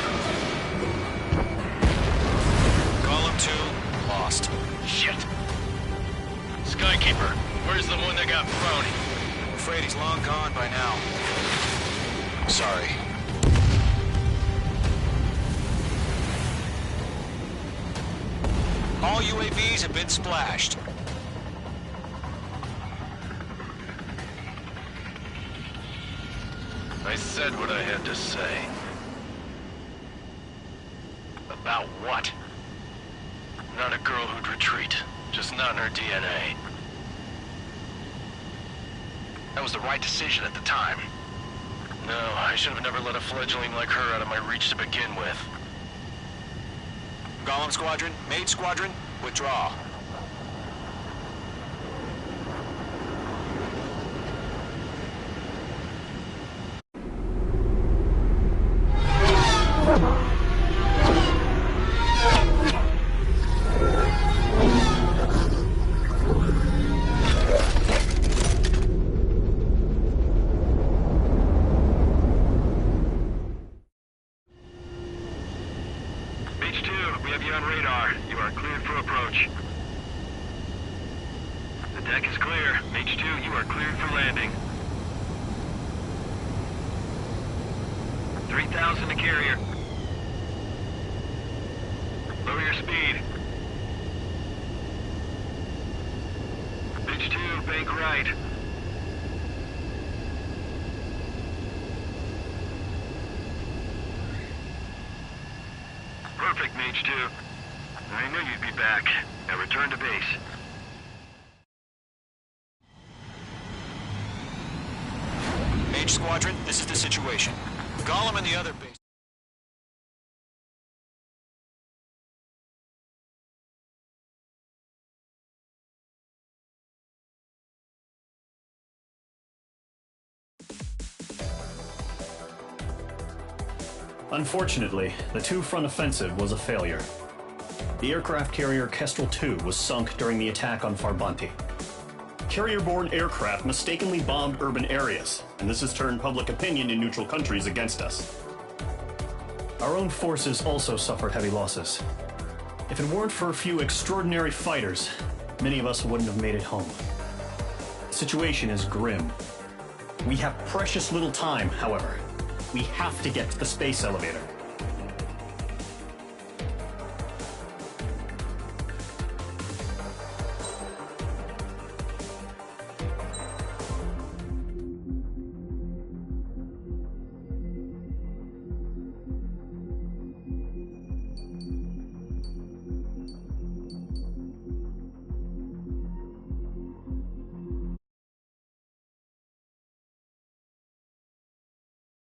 Column 2, lost. Shit. Skykeeper, where's the one that got Brownie? I'm afraid he's long gone by now. Sorry. All UAVs have been splashed. I said what I had to say. About what? Not a girl who'd retreat. Just not in her DNA. That was the right decision at the time. No, I should have never let a fledgling like her out of my reach to begin with. Golem Squadron, Mage Squadron, withdraw. Mage 2, we have you on radar. You are cleared for approach. The deck is clear. Mage 2, you are cleared for landing. 3,000 to carrier. Lower your speed. Mage 2, bank right. Perfect, Mage 2. I knew you'd be back. Now return to base. Mage Squadron, this is the situation. Golem and the other base... Unfortunately, the two-front offensive was a failure. The aircraft carrier Kestrel II was sunk during the attack on Farbanti. Carrier-borne aircraft mistakenly bombed urban areas, and this has turned public opinion in neutral countries against us. Our own forces also suffered heavy losses. If it weren't for a few extraordinary fighters, many of us wouldn't have made it home. The situation is grim. We have precious little time, however. We have to get to the space elevator.